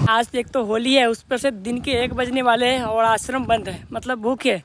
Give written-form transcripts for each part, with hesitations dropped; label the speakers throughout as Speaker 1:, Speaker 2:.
Speaker 1: आज एक तो होली है, उस पर से दिन के 1 बजने वाले हैं और आश्रम बंद है, मतलब भूखे।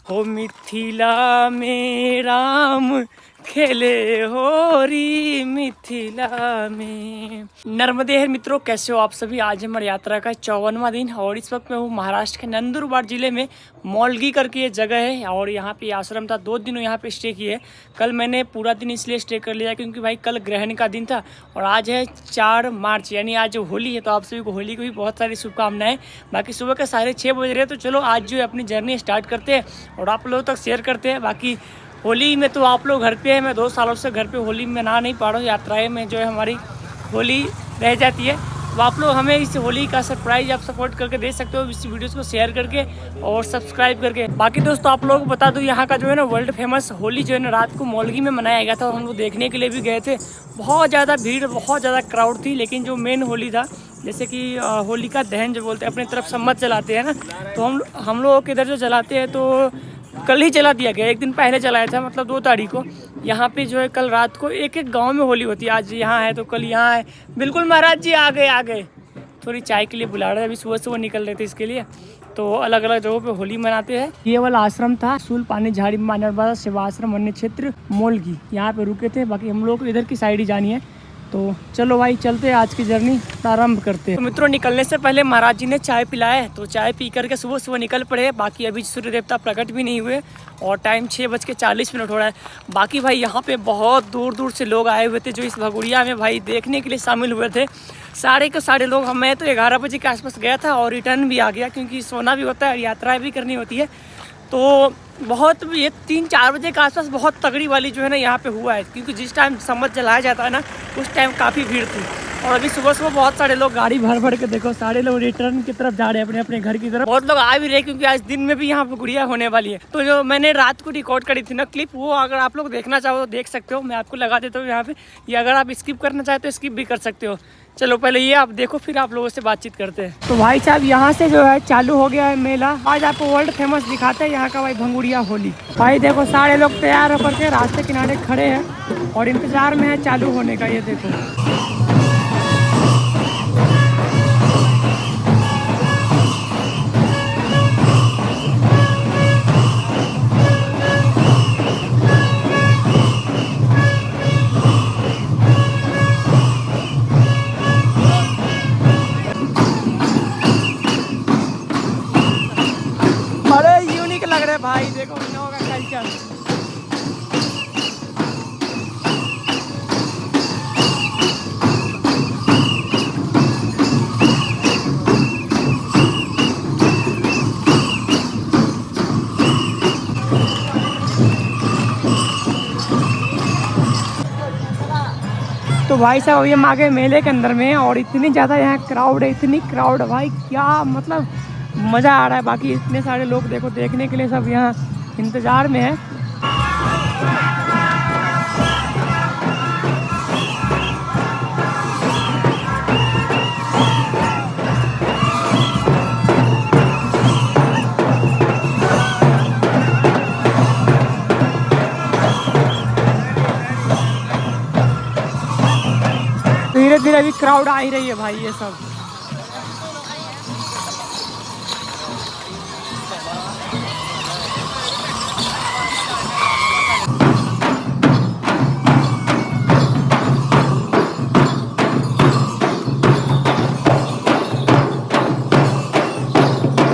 Speaker 1: हो मिथिला में राम खेले होरी मिथिला में। नर्मदे है मित्रों, कैसे हो आप सभी। आज हमारी यात्रा का 54वां दिन और इस वक्त मैं हूँ महाराष्ट्र के नंदुरबार जिले में। मौलगी करके ये जगह है और यहाँ पे आश्रम था। 2 दिनों यहाँ पे स्टे किए। कल मैंने पूरा दिन इसलिए स्टे कर लिया क्योंकि भाई कल ग्रहण का दिन था और आज है 4 मार्च, यानी आज होली है। तो आप सभी को होली की भी बहुत सारी शुभकामनाएं। बाकी सुबह के 6:30 बज रहे हैं, तो चलो आज जो है अपनी जर्नी स्टार्ट करते हैं और आप लोगों तक शेयर करते हैं। बाकी होली में तो आप लोग घर पे हैं, मैं 2 सालों से घर पे होली मना नहीं पा रहा हूँ। यात्राएं में जो है हमारी होली रह जाती है, तो आप लोग हमें इस होली का सरप्राइज आप सपोर्ट करके दे सकते हो इस वीडियोस को शेयर करके और सब्सक्राइब करके। बाकी दोस्तों आप लोगों को बता दूं, यहाँ का जो है ना वर्ल्ड फेमस होली जो है ना रात को मौलगी में मनाया गया था और हम लोग देखने के लिए भी गए थे। बहुत ज़्यादा भीड़, बहुत ज़्यादा क्राउड थी, लेकिन जो मेन होली था, जैसे कि होलिका दहन जो बोलते हैं, अपनी तरफ सम्मत जलाते हैं ना, तो हम लोग के इधर जो जलाते हैं तो कल ही चला दिया गया। 1 दिन पहले चलाया था, मतलब 2 तारीख को। यहाँ पे जो है कल रात को एक गांव में होली होती है। आज यहाँ है तो कल यहाँ है। बिल्कुल महाराज जी आ गए। थोड़ी चाय के लिए बुला रहे हैं, अभी सुबह निकल रहे थे इसके लिए। तो अलग अलग जगहों पे होली मनाते हैं। ये वाला आश्रम था सूल पानी झाड़ी मानरबादा सेवा आश्रम वन्य क्षेत्र मौलगी, यहाँ पे रुके थे। बाकी हम लोग इधर की साइड ही जानी है, तो चलो भाई चलते हैं, आज की जर्नी प्रारंभ करते हैं। तो मित्रों निकलने से पहले महाराज जी ने चाय पिलाया, तो चाय पी करके सुबह निकल पड़े। बाकी अभी सूर्य देवता प्रकट भी नहीं हुए और टाइम 6:40 हो रहा है। बाकी भाई यहाँ पे बहुत दूर दूर से लोग आए हुए थे जो इस भगोड़िया में भाई देखने के लिए शामिल हुए थे। सारे लोग। मैं तो 11 बजे के आसपास गया था और रिटर्न भी आ गया, क्योंकि सोना भी होता है, यात्राएँ भी करनी होती है। तो बहुत ये 3-4 बजे के आसपास बहुत तगड़ी वाली जो है ना यहाँ पे हुआ है, क्योंकि जिस टाइम सम्मत जलाया जाता है ना उस टाइम काफ़ी भीड़ थी। और अभी सुबह बहुत सारे लोग गाड़ी भर के, देखो सारे लोग रिटर्न की तरफ जा रहे हैं, अपने घर की तरफ। बहुत लोग आ भी रहे क्योंकि आज दिन में भी यहाँ पे गुड़िया होने वाली है। तो जो मैंने रात को रिकॉर्ड करी थी ना क्लिप, वो अगर आप लोग देखना चाहो तो देख सकते हो, मैं आपको लगा देता हूँ यहाँ पे। या अगर आप स्किप करना चाहते हो स्किप भी कर सकते हो। चलो पहले ये आप देखो, फिर आप लोगों से बातचीत करते हैं। तो भाई साहब यहाँ से जो है चालू हो गया है मेला। आज आपको वर्ल्ड फेमस दिखाते हैं यहाँ का भाई भंगुड़िया होली। भाई देखो सारे लोग तैयार होकर के रास्ते किनारे खड़े हैं और इंतजार में है चालू होने का। ये देखो लग रहा है भाई, देखो इन लोगों का कल्चर। तो भाई साहब ये आगे मेले के अंदर में और इतनी ज़्यादा यहाँ क्राउड है, इतनी क्राउड है भाई, क्या मतलब मज़ा आ रहा है। बाकी इतने सारे लोग देखो देखने के लिए सब यहाँ इंतज़ार में है। धीरे धीरे अभी क्राउड आ ही रही है भाई। ये सब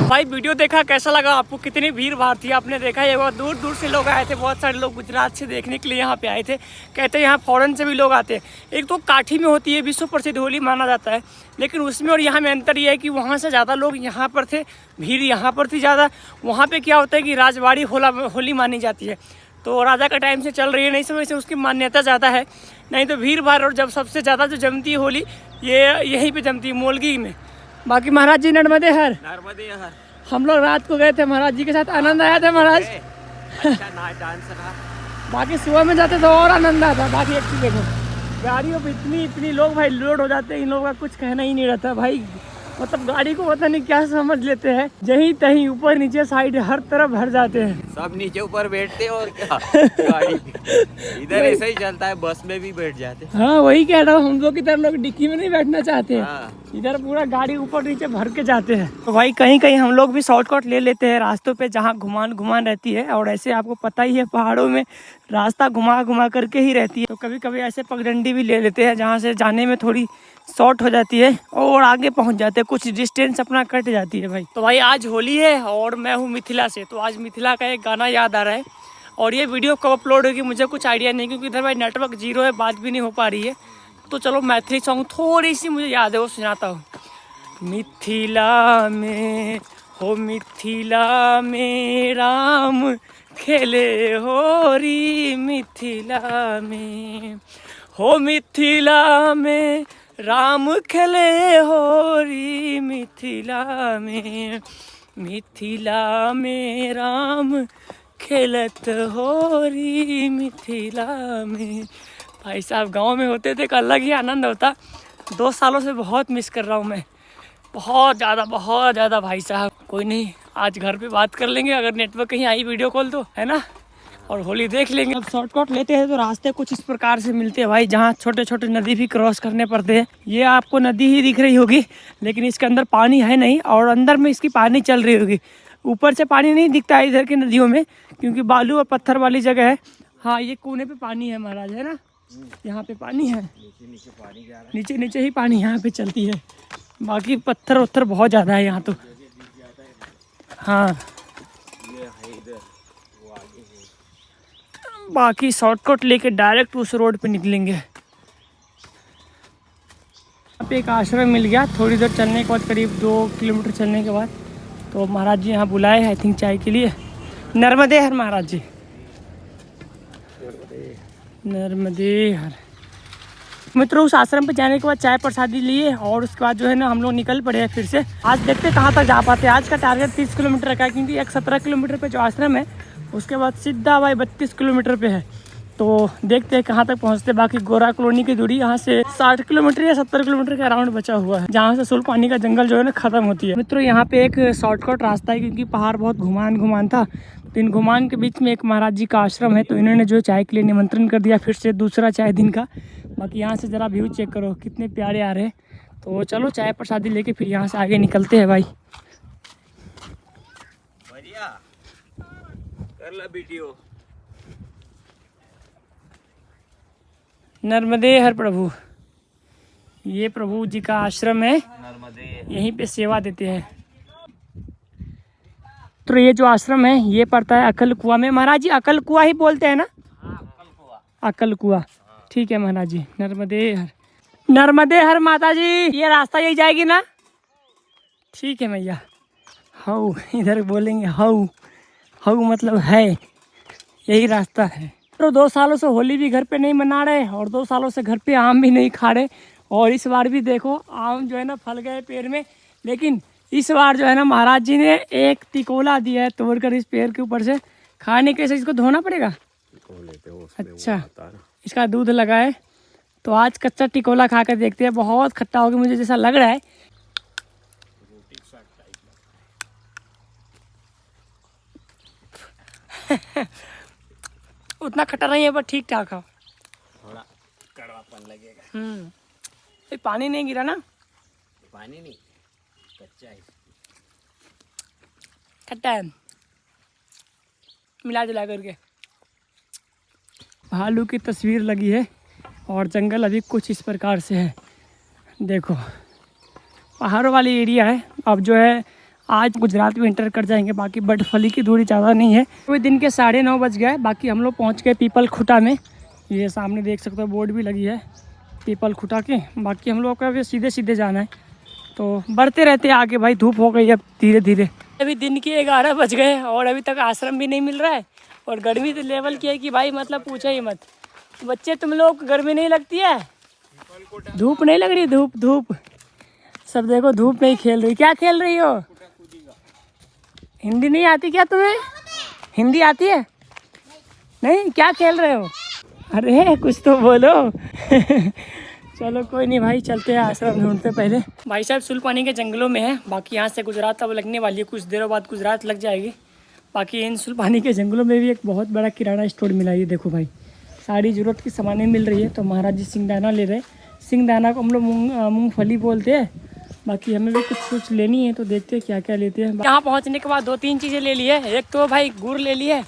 Speaker 1: भाई वीडियो देखा, कैसा लगा आपको? कितनी भीड़ भाड़ थी आपने देखा। ये बहुत दूर दूर से लोग आए थे, बहुत सारे लोग गुजरात से देखने के लिए यहाँ पे आए थे। कहते हैं यहाँ फॉरेन से भी लोग आते हैं। एक तो काठी में होती है, विश्व प्रसिद्ध होली माना जाता है, लेकिन उसमें और यहाँ में अंतर ये है कि वहाँ से ज़्यादा लोग यहाँ पर थे, भीड़ यहाँ पर थी ज़्यादा। वहाँ पर क्या होता है कि राजवाड़ी होली मानी जाती है, तो राजा का टाइम से चल रही है, नहीं समय से उसकी मान्यता ज़्यादा है। नहीं तो भीड़ भाड़ और जब सबसे ज़्यादा जो जमती है होली ये यहीं पर जमती है, मौलगी में। बाकी महाराज जी नर्मदे हर। हम लोग रात को गए थे महाराज जी के साथ, आनंद आया था महाराज। अच्छा डांस रहा। बाकी सुबह में जाते तो और आनंद आता। बाकी एक चीज़ देखो, गाड़ियों पे इतनी लोग भाई लोड हो जाते हैं, इन लोगों का कुछ कहना ही नहीं रहता भाई। मतलब गाड़ी को पता नहीं क्या समझ लेते हैं, जहीं तहीं ऊपर नीचे साइड हर तरफ भर जाते हैं।
Speaker 2: सब नीचे ऊपर बैठते और क्या गाड़ी इधर ऐसा ही चलता है, बस में भी बैठ जाते।
Speaker 1: हाँ वही कह रहा हूँ, हम लोग की तरह लोग डिक्की में नहीं बैठना चाहते हैं।
Speaker 2: हाँ।
Speaker 1: इधर पूरा गाड़ी ऊपर नीचे भर के जाते हैं। तो भाई कहीं कहीं हम लोग भी शॉर्टकट ले लेते हैं रास्तों पे जहाँ घुमान घुमान रहती है। और ऐसे आपको पता ही है पहाड़ों में रास्ता घुमा घुमा करके ही रहती है। तो कभी कभी ऐसे पगडंडी भी ले लेते हैं जहाँ से जाने में थोड़ी शॉर्ट हो जाती है और आगे पहुँच जाते हैं, कुछ डिस्टेंस अपना कट जाती है भाई। तो भाई आज होली है और मैं हूँ मिथिला से, तो आज मिथिला का एक गाना याद आ रहा है। और ये वीडियो कब अपलोड होगी मुझे कुछ आइडिया नहीं, क्योंकि इधर भाई नेटवर्क जीरो है, बात भी नहीं हो पा रही है। तो चलो मैथिली सॉन्ग थोड़ी सी मुझे याद है वो सुनाता हूँ। मिथिला में हो मिथिला में राम खेले होरी, मिथिला में हो मिथिला में राम खेले होरी, मिथिला में राम खेलत होरी, मिथिला में। भाई साहब गांव में होते थे एक अलग ही आनंद होता। 2 सालों से बहुत मिस कर रहा हूँ मैं, बहुत ज़्यादा भाई साहब। कोई नहीं, आज घर पे बात कर लेंगे, अगर नेटवर्क कहीं आई वीडियो कॉल तो, है ना, और होली देख लेंगे। अब शॉर्टकट लेते हैं तो रास्ते कुछ इस प्रकार से मिलते हैं भाई, जहाँ छोटे छोटे नदी भी क्रॉस करने पड़ते हैं। ये आपको नदी ही दिख रही होगी, लेकिन इसके अंदर पानी है नहीं, और अंदर में इसकी पानी चल रही होगी। ऊपर से पानी नहीं दिखता है इधर की नदियों में, क्योंकि बालू और पत्थर वाली जगह है। हाँ ये कोने पे पानी है महाराज, है ना, यहाँ पे पानी है, नीचे नीचे ही पानी यहाँ पे चलती है। बाकी पत्थर उत्थर बहुत ज़्यादा है यहाँ तो। हाँ बाकी शॉर्टकट लेके डायरेक्ट उस रोड पे निकलेंगे। यहाँ पे एक आश्रम मिल गया, थोड़ी देर चलने के बाद, करीब 2 किलोमीटर चलने के बाद। तो महाराज जी यहाँ बुलाए आई थिंक चाय के लिए। नर्मदे हर महाराज जी, नर्मदे हर। मित्रों उस आश्रम पे जाने के बाद चाय प्रसादी लिए और उसके बाद जो है ना हम लोग निकल पड़े हैं फिर से। आज देखते हैं कहाँ तक जा पाते हैं। आज का टारगेट 30 किलोमीटर रखा है, क्योंकि एक 17 किलोमीटर पे जो आश्रम है उसके बाद सीधा भाई 32 किलोमीटर पे है। तो देखते हैं कहाँ तक पहुँचते। बाकी गोरा कॉलोनी की दूरी यहाँ से 60 किलोमीटर या 70 किलोमीटर के अराउंड बचा हुआ है, जहाँ से सुल्पानी का जंगल जो है ना खत्म होती है। मित्रों यहाँ पे एक शॉर्टकट रास्ता है, क्योंकि पहाड़ बहुत घुमान था। तो इन घुमान के बीच में एक महाराज जी का आश्रम है, तो इन्होंने जो चाय के लिए निमंत्रण कर दिया फिर से, दूसरा चाय दिन का। बाकी यहाँ से ज़रा व्यू चेक करो कितने प्यारे आ रहे हैं। तो चलो चाय प्रसादी लेके फिर यहाँ से आगे निकलते हैं भाई।
Speaker 2: बढ़िया कर ला वीडियो।
Speaker 1: नर्मदे हर प्रभु, ये प्रभु जी का आश्रम है, यहीं पे सेवा देते हैं। तो ये जो आश्रम है ये पड़ता है अकल कुआ में। महाराज जी अकल कुआ ही बोलते हैं ना? अकल कुआ, ठीक है महाराज जी। नर्मदे हर, नर्मदे हर माता जी। ये रास्ता यही जाएगी ना? ठीक है मैया। हाउ इधर बोलेंगे, हाउ हाउ मतलब है, यही रास्ता है। तो 2 सालों से होली भी घर पे नहीं मना रहे और 2 सालों से घर पे आम भी नहीं खा रहे। और इस बार भी देखो आम जो है ना फल गए पेड़ में, लेकिन इस बार जो है ना महाराज जी ने एक टिकोला दिया है तोड़कर इस पेड़ के ऊपर से। खाने के से इसको धोना पड़ेगा। अच्छा इसका दूध लगा है, तो आज कच्चा टिकोला खा कर देखते हैं। बहुत खट्टा होगा मुझे जैसा लग रहा है। उतना खट्टा नहीं है पर ठीक ठाक है,
Speaker 2: थोड़ा कड़वापन लगेगा।
Speaker 1: पानी नहीं गिरा ना?
Speaker 2: पानी नहीं, कच्चा है,
Speaker 1: खट्टा है, मिला जुला करके। भालू की तस्वीर लगी है और जंगल अभी कुछ इस प्रकार से है। देखो पहाड़ों वाली एरिया है। अब जो है आज गुजरात में इंटर कर जाएंगे। बाकी बर्फली की दूरी ज़्यादा नहीं है। तो दिन के 9:30 बज गए। बाकी हम लोग पहुँच गए पीपल खुटा में। ये सामने देख सकते हो बोर्ड भी लगी है पीपल खुटा के। बाकी हम लोग को अभी सीधे सीधे जाना है, तो बढ़ते रहते आगे भाई। धूप हो गई अब धीरे धीरे। अभी दिन के 11 बज गए और अभी तक आश्रम भी नहीं मिल रहा है। और गर्मी तो लेवल की है कि भाई मतलब पूछो ही मत। बच्चे तुम लोग को गर्मी नहीं लगती है? धूप नहीं लग रही? धूप धूप सब देखो, धूप नहीं खेल रही। क्या खेल रही हो? हिंदी नहीं आती क्या तुम्हें? हिंदी आती है? नहीं, क्या खेल रहे हो? अरे कुछ तो बोलो। चलो कोई नहीं भाई, चलते हैं आश्रम ढूंढते पहले। भाई साहब सुल्पानी के जंगलों में है, बाकी यहाँ से गुजरात अब लगने वाली है, कुछ देरों बाद गुजरात लग जाएगी। बाकी इन सुल्पानी के जंगलों में भी एक बहुत बड़ा किराना स्टोर मिला है, देखो भाई सारी ज़रूरत की सामानें मिल रही है। तो महाराज जी सिंगदाना ले रहे हैं, सिंगदाना को हम लोग मूँगफली बोलते हैं। बाकी हमें भी कुछ लेनी है, तो देखते हैं क्या क्या लेते हैं। यहाँ पहुँचने के बाद 2-3 चीज़ें ले ली है। एक तो भाई गुड़ ले ली है,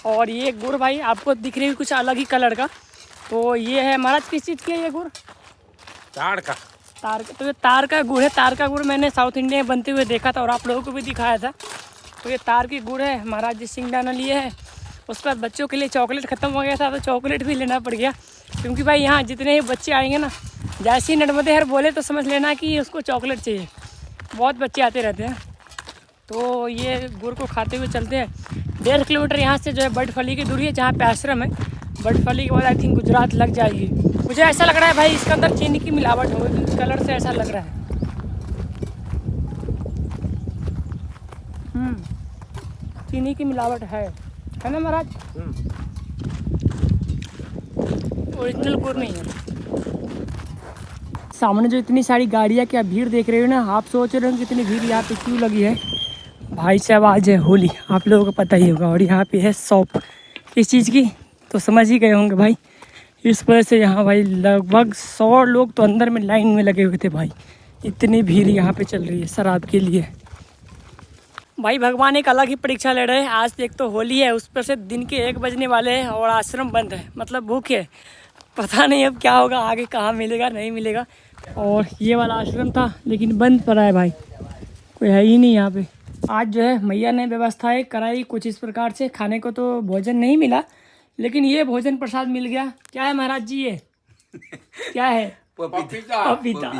Speaker 1: और ये गुड़ भाई आपको दिख रही है कुछ अलग ही कलर का। तो ये है महाराज, किस चीज़ की है ये गुड़?
Speaker 2: ताड़ का।
Speaker 1: तार का, तो ये तार का गुड़ है। तार का गुड़ मैंने साउथ इंडिया में बनते हुए देखा था और आप लोगों को भी दिखाया था। तो ये तार की गुड़ है। महाराज जी सिंगदाना लिए है। उसके बाद बच्चों के लिए चॉकलेट ख़त्म हो गया था, तो चॉकलेट भी लेना पड़ गया, क्योंकि भाई यहाँ जितने ही बच्चे आएंगे ना, जैसे ही नर्मदे हर बोले तो समझ लेना कि उसको चॉकलेट चाहिए। बहुत बच्चे आते रहते हैं। तो ये गुड़ को खाते हुए चलते हैं। 1.5 किलोमीटर यहाँ से जो है बर्डफली की दूरी है, जहाँ पे आश्रम है। बर्डफली के बाद आई थिंक गुजरात लग जाएगी। मुझे ऐसा लग रहा है भाई इसके अंदर चीनी की मिलावट होगी, कलर से ऐसा लग रहा है। चीनी की मिलावट है ना महाराज? ओरिजिनल गुड़ नहीं है। सामने जो इतनी सारी गाड़ियाँ क्या भीड़ देख रहे हो ना, आप सोच रहे हो कितनी भीड़ यहाँ पे क्यों लगी है। भाई साहब आज है होली, आप लोगों को पता ही होगा, और यहाँ पे है शॉप किस चीज़ की तो समझ ही गए होंगे भाई। इस वजह से यहाँ भाई लगभग 100 लोग तो अंदर में लाइन में लगे हुए थे भाई। इतनी भीड़ यहाँ पे चल रही है शराब के लिए। भाई भगवान एक अलग ही परीक्षा ले रहे हैं। आज एक तो होली है, उस पर से दिन के 1 बजने वाले हैं और आश्रम बंद है, मतलब भूखे। पता नहीं अब क्या होगा आगे, कहाँ मिलेगा नहीं मिलेगा। और ये वाला आश्रम था लेकिन बंद पड़ा है भाई, कोई है ही नहीं यहाँ पे। आज जो है मैया ने व्यवस्थाएं कराई कुछ इस प्रकार से। खाने को तो भोजन नहीं मिला, लेकिन ये भोजन प्रसाद मिल गया। क्या है महाराज जी ये? क्या है? पपीता।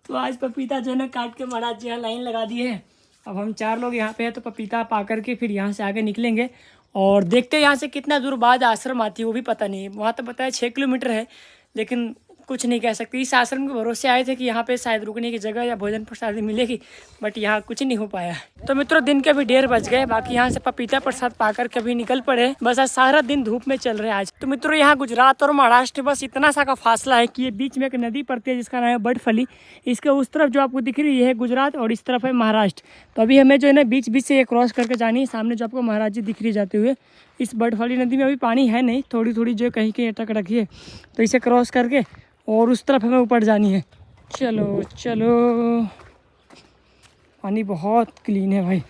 Speaker 1: तो आज पपीता जो है ना काट के महाराज जी यहाँ लाइन लगा दिए हैं। अब हम 4 लोग यहाँ पे हैं, तो पपीता पा करके फिर यहाँ से आगे निकलेंगे और देखते हैं यहाँ से कितना दूर बाद आश्रम आती है, वो भी पता नहीं। वहाँ तो पता है 6 किलोमीटर है, लेकिन कुछ नहीं कह सकते। इस आश्रम के भरोसे आए थे कि यहाँ पे शायद रुकने की जगह या भोजन प्रसाद मिलेगी, बट यहाँ कुछ नहीं हो पाया। तो मित्रों दिन के भी 1:30 बज गए। बाकी यहाँ से पपीता प्रसाद पाकर कभी निकल पड़े। बस आज सारा दिन धूप में चल रहे हैं आज। तो मित्रों यहाँ गुजरात और महाराष्ट्र बस इतना सा का फासला है कि ये बीच में एक नदी पड़ती है जिसका नाम है बर्डफली। इसके उस तरफ जो आपको दिख रही है गुजरात और इस तरफ है महाराष्ट्र। तो अभी हमें जो है ना बीच बीच से ये क्रॉस करके जानी है। सामने जो आपको महाराज जी दिख रही जाते हुए, इस बर्डफली नदी में अभी पानी है नहीं, थोड़ी थोड़ी जो कहीं कहीं अटक रखी है। तो इसे क्रॉस करके और उस तरफ हमें ऊपर जानी है। चलो चलो, पानी बहुत क्लीन है भाई।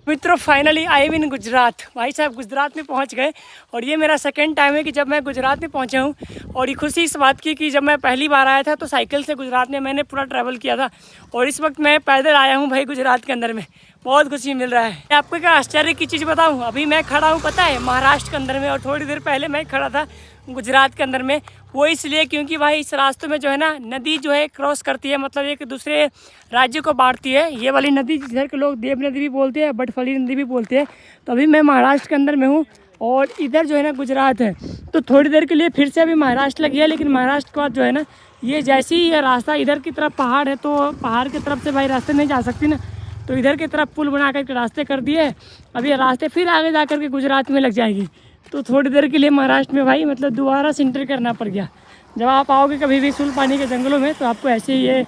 Speaker 1: मित्रों फाइनली आई इन गुजरात। भाई साहब गुजरात में पहुंच गए, और ये मेरा सेकंड टाइम है कि जब मैं गुजरात में पहुंचा हूं। और ये खुशी इस बात की कि जब मैं पहली बार आया था तो साइकिल से गुजरात में मैंने पूरा ट्रैवल किया था, और इस वक्त मैं पैदल आया हूं भाई गुजरात के अंदर में। बहुत खुशी मिल रहा है। आपको क्या आश्चर्य की चीज़ बताऊँ, अभी मैं खड़ा हूँ पता है महाराष्ट्र के अंदर में, और थोड़ी देर पहले मैं खड़ा था गुजरात के अंदर में। वो इसलिए क्योंकि भाई इस रास्ते में जो है ना नदी जो है क्रॉस करती है, मतलब एक दूसरे राज्य को बांटती है। ये वाली नदी इधर के लोग देव नदी भी बोलते हैं, बर्डफली नदी भी बोलते हैं। तो अभी मैं महाराष्ट्र के अंदर में हूँ और इधर जो है ना गुजरात है। तो थोड़ी देर के लिए फिर से अभी महाराष्ट्र लगी है, लेकिन महाराष्ट्र के बाद जो है ना ये जैसे ही ये रास्ता इधर की तरफ पहाड़ है, तो पहाड़ की तरफ से भाई रास्ते नहीं जा सकती ना, तो इधर की तरफ पुल बना करके रास्ते कर दिए। अब ये रास्ते फिर आगे जा कर के गुजरात में लग जाएगी। तो थोड़ी देर के लिए महाराष्ट्र में भाई मतलब दोबारा से एंटर करना पड़ गया। जब आप आओगे कभी भी सुल्पानी के जंगलों में, तो आपको ऐसे ही ये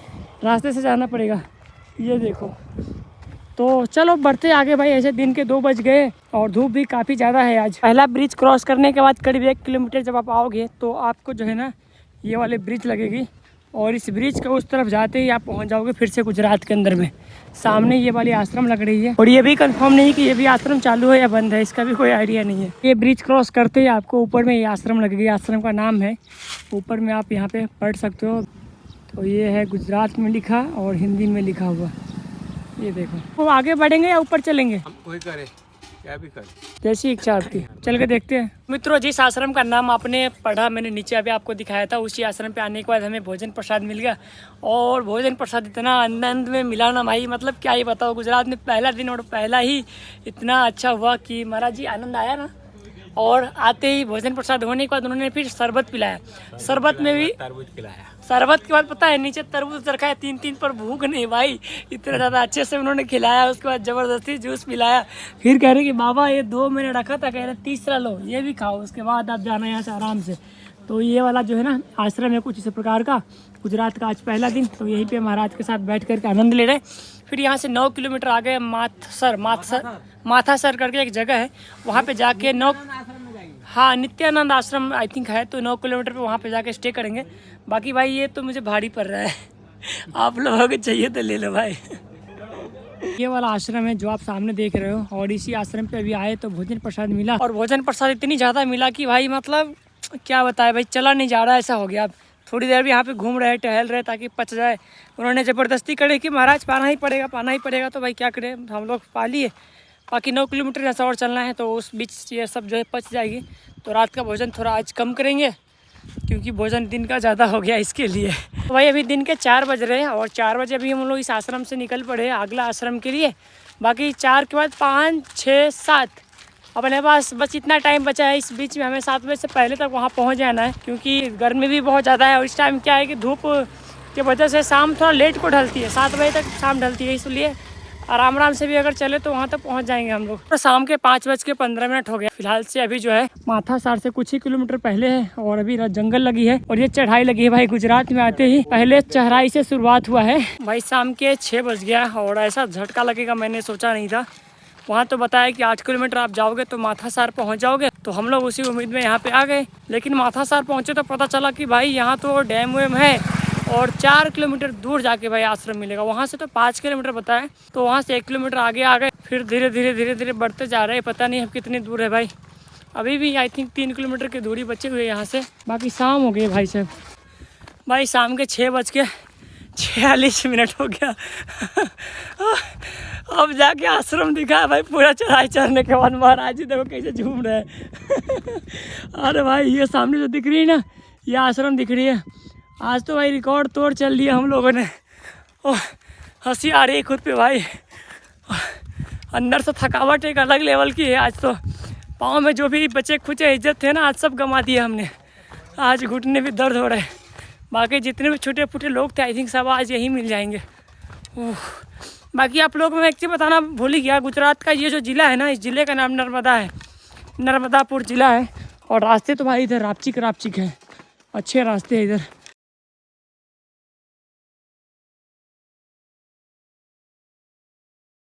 Speaker 1: रास्ते से जाना पड़ेगा। ये देखो, तो चलो बढ़ते आगे भाई। ऐसे दिन के 2 बज गए और धूप भी काफ़ी ज़्यादा है आज। पहला ब्रिज क्रॉस करने के बाद करीब 1 किलोमीटर जब आप आओगे तो आपको जो है ना ये वाले ब्रिज लगेगी, और इस ब्रिज के उस तरफ जाते ही आप पहुंच जाओगे फिर से गुजरात के अंदर में। सामने ये वाली आश्रम लग रही है, और ये भी कंफर्म नहीं कि ये भी आश्रम चालू है या बंद है, इसका भी कोई आइडिया नहीं है। ये ब्रिज क्रॉस करते ही आपको ऊपर में ये आश्रम लगेगी। आश्रम का नाम है, ऊपर में आप यहाँ पे पढ़ सकते हो। तो ये है गुजरात में लिखा और हिंदी में लिखा हुआ, ये देखो। वो आगे बढ़ेंगे या ऊपर चलेंगे?
Speaker 2: हम कोई करे क्या भी करे,
Speaker 1: जैसी इच्छा आपकी, चल के देखते हैं। मित्रों जिस आश्रम का नाम आपने पढ़ा, मैंने नीचे अभी आपको दिखाया था, उसी आश्रम पे आने के बाद हमें भोजन प्रसाद मिल गया। और भोजन प्रसाद इतना आनंद में मिला ना भाई, मतलब क्या ही बताओ। गुजरात में पहला दिन और पहला ही इतना अच्छा हुआ कि महाराज जी आनंद आया ना। और आते ही भोजन प्रसाद होने के बाद उन्होंने फिर शरबत पिलाया। शरबत में भी
Speaker 2: तरबूज पिलाया।
Speaker 1: शरबत के बाद पता है नीचे तरबूज रखा है 3-3 पर, भूख नहीं भाई, इतना ज़्यादा अच्छे से उन्होंने खिलाया। उसके बाद ज़बरदस्ती जूस पिलाया, फिर कह रहे कि बाबा ये 2 मैंने रखा था, कह रहे तीसरा लो ये भी खाओ, उसके बाद आप जाना यहाँ से आराम से। तो ये वाला जो है ना आश्रम है कुछ इसी प्रकार का। गुजरात का आज पहला दिन, तो यहीं पे महाराज के साथ बैठ करके आनंद ले रहे। फिर यहाँ से 9 किलोमीटर आगे माथासर करके एक जगह है, वहाँ पे जाके हाँ नित्यानंद आश्रम आई थिंक है, तो 9 किलोमीटर पे वहाँ पे जाके स्टे करेंगे। बाकी भाई ये तो मुझे भारी पड़ रहा है, आप लोगों को चाहिए तो ले लो भाई। ये वाला आश्रम है जो आप सामने देख रहे हो, और इसी आश्रम पे अभी आए तो भोजन प्रसाद मिला, और भोजन प्रसाद इतनी ज़्यादा मिला कि भाई मतलब क्या बताए भाई, चला नहीं जा रहा, ऐसा हो गया। अब थोड़ी देर भी यहाँ पे घूम रहे टहल रहे ताकि पच जाए। उन्होंने ज़बरदस्ती करे कि महाराज पाना ही पड़ेगा, तो भाई क्या करें, हम लोग पा लिए। बाकी 9 किलोमीटर ऐसा और चलना है, तो उस बीच ये सब जो है पच जाएगी। तो रात का भोजन थोड़ा आज कम करेंगे, क्योंकि भोजन दिन का ज़्यादा हो गया इसके लिए। तो भाई अभी दिन के 4 बज रहे हैं, और 4 बजे अभी हम लोग इस आश्रम से निकल पड़े अगला आश्रम के लिए। बाकी 4 के बाद 5, 6, 7 अपने पास बस इतना टाइम बचा है। इस बीच में हमें 7 बजे से पहले तक वहाँ पहुँच जाना है, क्योंकि गर्मी भी बहुत ज़्यादा है। और इस टाइम क्या है कि धूप की वजह से शाम थोड़ा लेट को ढलती है, 7 बजे तक शाम ढलती है, इसलिए आराम से भी अगर चले तो वहाँ तक पहुँच जाएंगे हम लोग। तो शाम के 5:15 हो गया फिलहाल से। अभी जो है माथासार से कुछ ही किलोमीटर पहले है, और अभी जंगल लगी है और ये चढ़ाई लगी है। भाई गुजरात में आते ही पहले चढ़ाई से शुरुआत हुआ है। भाई शाम के 6 बज गया, और ऐसा झटका लगेगा मैंने सोचा नहीं था। वहाँ तो बताया कि 8 किलोमीटर आप जाओगे तो माथासार पहुँच जाओगे, तो हम लोग उसी उम्मीद में यहाँ पे आ गए। लेकिन माथासार पहुँचे तो पता चला कि भाई यहाँ तो डैम वैम है, और 4 किलोमीटर दूर जाके भाई आश्रम मिलेगा। वहाँ से तो 5 किलोमीटर बताया, तो वहाँ से 1 किलोमीटर आगे आ गए। फिर धीरे धीरे बढ़ते जा रहे हैं, पता नहीं अब कितनी दूर है भाई। अभी भी आई थिंक 3 किलोमीटर की दूरी बचे हुए यहाँ से। बाकी शाम हो गई भाई साहब, भाई शाम के 6:46 हो गया। अब जाके आश्रम दिखा भाई, पूरा चढ़ाई चढ़ने के बाद महाराज जी देखो कैसे झूम रहे हैं। अरे भाई ये सामने जो दिख रही है ना, ये आश्रम दिख रही है। आज तो भाई रिकॉर्ड तोड़ चल लिया हम लोगों ने। ओह हंसी आ रही है खुद पे भाई, अंदर से थकावट एक अलग लेवल की है। आज तो पाँव में जो भी बचे खुचे इज्जत थे ना, आज सब गंवा दिए हमने। आज घुटने भी दर्द हो रहे हैं। बाकी जितने भी छोटे फूटे लोग थे आई थिंक सब आज यहीं मिल जाएंगे। बाकी आप लोगों को मैं एक चीज़ बताना भूल ही गया, गुजरात का ये जो ज़िला है ना, इस ज़िले का नाम नर्मदा है, नर्मदापुर ज़िला है। और रास्ते तो भाई इधर रापचिक है, अच्छे रास्ते हैं इधर।